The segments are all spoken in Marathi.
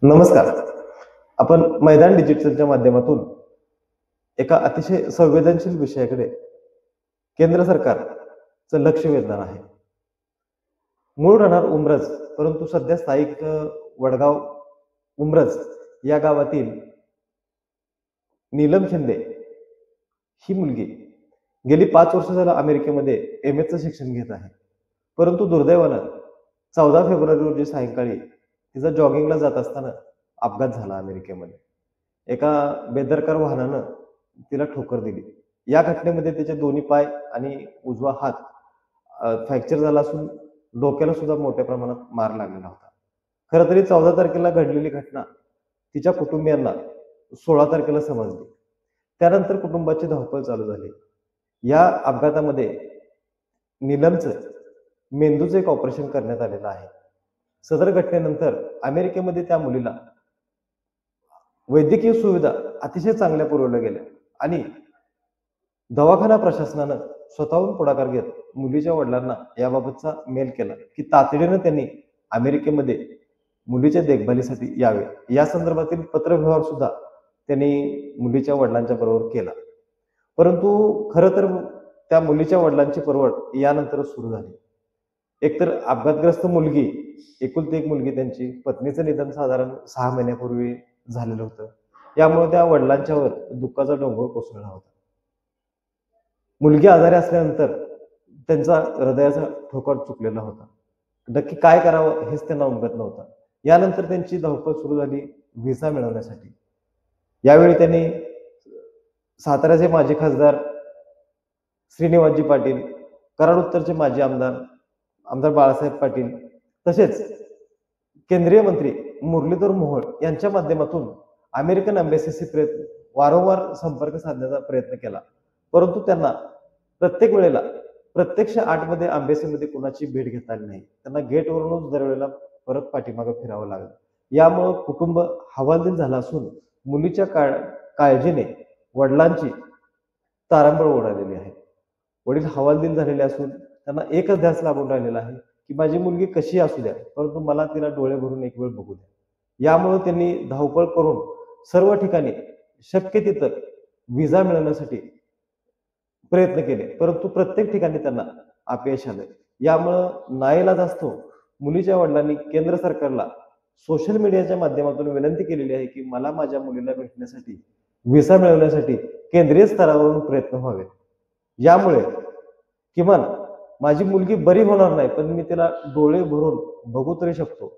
नमस्कार. आपण मैदान डिजिटलच्या माध्यमातून एका अतिशय संवेदनशील विषयाकडे केंद्र सरकारचं लक्ष वेधणार आहे. मूळ राहणार उमरज, परंतु सध्या स्थायिक वडगाव उमरज या गावातील नीलम शिंदे ही मुलगी गेली 5 वर्ष झालं अमेरिकेमध्ये एमएचं शिक्षण घेत आहे. परंतु दुर्दैवानं 14 फेब्रुवारी रोजी सायंकाळी तिचा जॉगिंगला जात असताना अपघात झाला अमेरिकेमध्ये. एका बेदरकार वाहनानं तिला ठोकर दिली. या घटनेमध्ये तिचे दोन्ही पाय आणि उजवा हात फ्रॅक्चर झाला असून डोक्याला सुद्धा मोठ्या प्रमाणात मार लागलेला होता. खरं तरी 14 तारखेला घडलेली घटना तिच्या कुटुंबियांना 16 तारखेला समजली. त्यानंतर कुटुंबाची धावपळ चालू झाली. या अपघातामध्ये नीलमचं मेंदूचं एक ऑपरेशन करण्यात आलेलं आहे. सदर घटनेनंतर अमेरिकेमध्ये त्या मुलीला वैद्यकीय सुविधा अतिशय चांगल्या पुरवल्या गेल्या आणि दवाखाना प्रशासनानं स्वतःहून पुढाकार घेत मुलीच्या वडिलांना याबाबतचा मेल केला की तातडीनं त्यांनी अमेरिकेमध्ये मुलीच्या देखभालीसाठी यावे. या संदर्भातील पत्रव्यवहार सुद्धा त्यांनी मुलीच्या वडिलांच्या बरोबर केला. परंतु खरं तर त्या मुलीच्या वडिलांची परवड यानंतरच सुरू झाली. एकतर अपघातग्रस्त मुलगी, एकुलती एक मुलगी, त्यांची पत्नीचं निधन साधारण 6 महिन्यापूर्वी झालेलं होतं. यामुळे त्या वडिलांच्यावर दुःखाचा डोंगर कोसळला होता. मुलगी आजारी असल्यानंतर त्यांचा हृदयाचा ठोका चुकलेला होता. नक्की काय करावं हेच त्यांना उमगत नव्हतं. यानंतर त्यांची धावपळ सुरू झाली व्हिसा मिळवण्यासाठी. यावेळी त्यांनी साताऱ्याचे माजी खासदार श्रीनिवासजी पाटील, कराड उत्तरचे माजी आमदार बाळासाहेब पाटील, तसेच केंद्रीय मंत्री मुरलीधर मोहोळ यांच्या माध्यमातून अमेरिकन एम्बॅसीशी वारंवार संपर्क साधण्याचा प्रयत्न केला. परंतु त्यांना प्रत्येक वेळेला प्रत्यक्ष आतमध्ये एम्बॅसीमध्ये कुणाची भेट घेता आली नाही. त्यांना गेटवरूनच दरवेळेला परत पाठीमागे फिरावं लागलं. यामुळं कुटुंब हवालदिल झालं असून मुलीच्या काळजीने वडिलांची तारांबळ उडालेली आहे. वडील हवालदिल झालेले असून त्यांना एकच ध्यास लागून राहिलेला आहे की माझी मुलगी कशी असू द्या, परंतु मला तिला डोळे भरून एक वेळ बघू द्या. यामुळे त्यांनी धावपळ करून सर्व ठिकाणी शक्य तिथं व्हिसा मिळवण्यासाठी प्रयत्न केले, परंतु प्रत्येक ठिकाणी त्यांना अपयश आलं. यामुळं नाईलाज असतो मुलीच्या वडिलांनी केंद्र सरकारला सोशल मीडियाच्या माध्यमातून विनंती केलेली आहे की मला माझ्या मुलीला भेटण्यासाठी व्हिसा मिळवण्यासाठी केंद्रीय स्तरावरून प्रयत्न व्हावे. यामुळे किमान माझी मुलगी बरी होणार नाही, पण मी तिला डोळे भरून बघू तरी शकतो,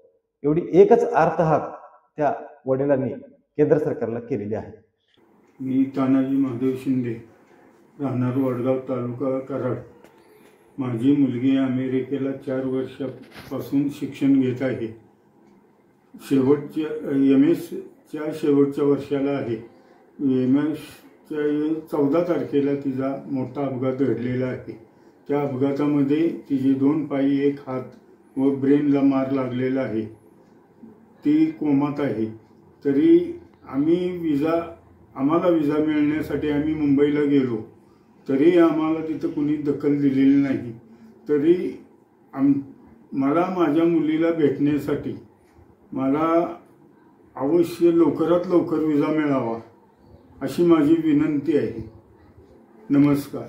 एवढी एकच आर्तहाक त्या वडिलांनी केंद्र सरकारला केलेली आहे. मी तानाजी महादेव शिंदे, राहणार वडगाव, तालुका कराड. माझी मुलगी अमेरिकेला 4 वर्षापासून शिक्षण घेत आहे. शेवटच्या MS शेवटच्या वर्षाला आहे. MS 14 तारखेला तिचा मोठा अपघात घडलेला आहे. त्या अपघातामध्ये तिचे 2 पाय, 1 हात व ब्रेनला मार लागलेला आहे. ती कोमात आहे. तरी आम्हाला विजा मिळण्यासाठी आम्ही मुंबईला गेलो, तरी आम्हाला तिथं कुणी दखल दिलेली नाही. तरी मला माझ्या मुलीला भेटण्यासाठी मला अवश्य लवकरात लवकर विजा मिळावा अशी माझी विनंती आहे. नमस्कार.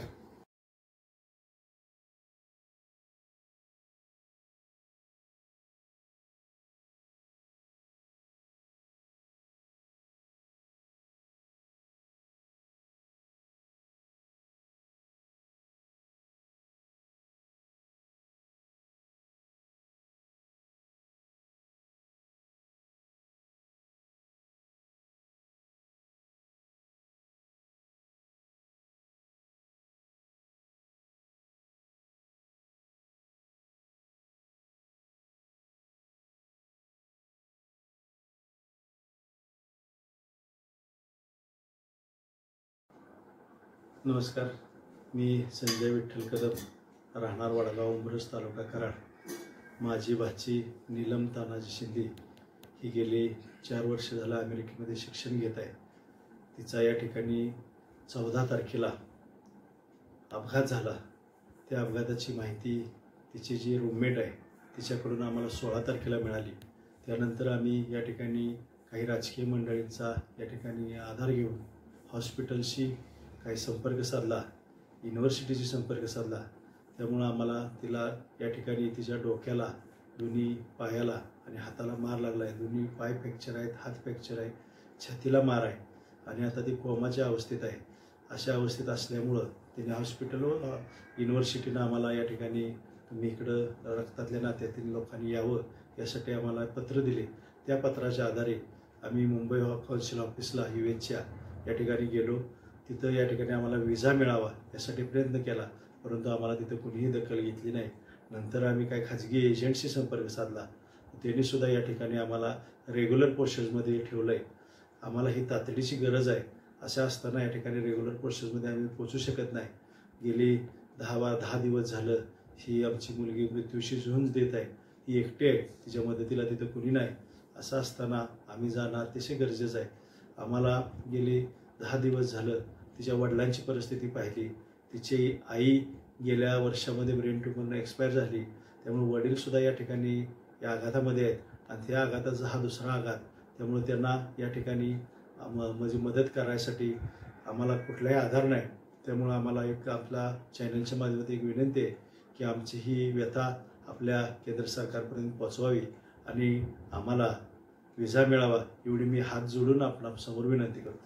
नमस्कार. मी संजय विठ्ठल कदम, राहणार वडगाव, उमरज, तालुका कराड. माझी भाची नीलम तानाजी शिंदे ही गेली 4 वर्ष झालं अमेरिकेमध्ये शिक्षण घेत आहे. तिचा या ठिकाणी 14 तारखेला अपघात झाला. त्या अपघाताची माहिती तिची जी रूममेट आहे तिच्याकडून आम्हाला 16 तारखेला मिळाली. त्यानंतर आम्ही या ठिकाणी काही राजकीय मंडळींचा या ठिकाणी आधार घेऊन हॉस्पिटलशी काही संपर्क साधला, युनिव्हर्सिटीशी संपर्क साधला. त्यामुळं आम्हाला तिला या ठिकाणी तिच्या डोक्याला, दोन्ही पायाला आणि हाताला मार लागला आहे. दोन्ही पाय फ्रॅक्चर आहेत, हात फ्रॅक्चर आहे, छातीला मार आहे आणि आता ती कोमाच्या अवस्थेत आहे. अशा अवस्थेत असल्यामुळं तिने हॉस्पिटलवर युनिव्हर्सिटीनं आम्हाला या ठिकाणी तुम्ही इकडं रक्तातल्या नात्यातील लोकांनी यावं यासाठी आम्हाला पत्र दिले. त्या पत्राच्या आधारे आम्ही मुंबई कौन्सिल ऑफिसला UHच्या या ठिकाणी गेलो. तिथं या ठिकाणी आम्हाला विजा मिळावा यासाठी प्रयत्न केला, परंतु आम्हाला तिथं कुणीही दखल घेतली नाही. नंतर आम्ही काही खाजगी एजंटशी संपर्क साधला. त्यांनीसुद्धा या ठिकाणी आम्हाला रेग्युलर पोर्शन्समध्ये ठेवलं आहे. आम्हाला ही तातडीची गरज आहे. असं असताना या ठिकाणी रेग्युलर पोर्शन्समध्ये आम्ही पोचू शकत नाही. गेली 10 दिवस झालं ही आमची मुलगी मृत्यूशी झुंज देत आहे. ती एकटी आहे, तिच्या मदतीला तिथं कुणी नाही. असं असताना आम्ही जाणं अतिशय गरजेचं आहे. आम्हाला गेली 10 दिवस झालं तिच्या वडिलांची परिस्थिती पाहिली. तिची आई गेल्या वर्षामध्ये ब्रेन ट्यूमरनं एक्सपायर झाली. त्यामुळे वडीलसुद्धा या ठिकाणी या आघातामध्ये आहेत आणि त्या आघाताचा हा दुसरा आघात. त्यामुळे त्यांना या ठिकाणी म्हणजे मदत करायसाठी आम्हाला कुठलाही आधार नाही. त्यामुळं आम्हाला एक आपल्या चॅनलच्या माध्यमातून एक विनंती आहे की आमची ही व्यथा आपल्या केंद्र सरकारपर्यंत पोचवावी आणि आम्हाला विजा मिळावा एवढी मी हात जोडून आपणासमोर विनंती करतो.